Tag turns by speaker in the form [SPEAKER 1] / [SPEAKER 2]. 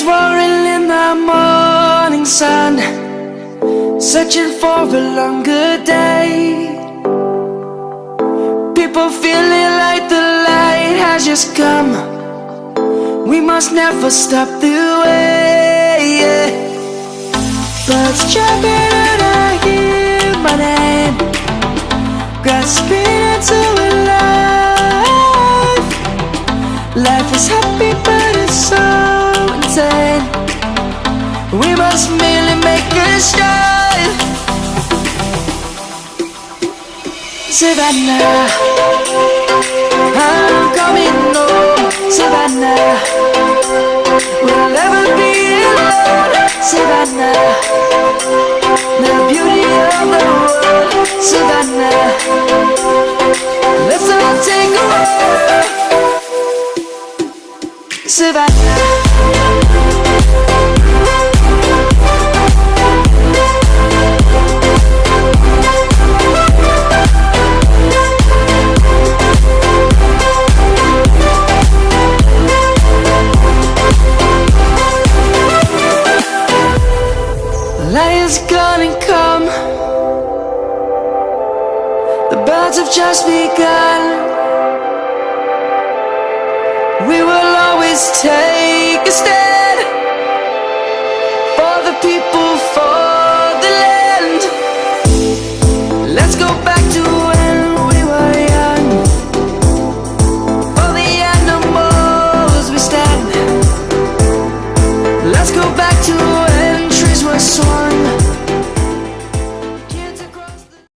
[SPEAKER 1] roaring in the morning sun, searching for a longer day. People feeling like the light has just come. We must never stop the way. Birds jumping and I hear my name, grasping into a life. Life is happy but it's so insane. We must merely make a start. Savannah, I'm coming home. Savannah, we'll never be alone. Savannah, the beauty of the world. Savannah, let's all take a walk. Savannah. Light is gonna come. The birds have just begun. We will always take a stand for the people, for the land. Let's go back to when we were young. For the animals we stand. Let's go back to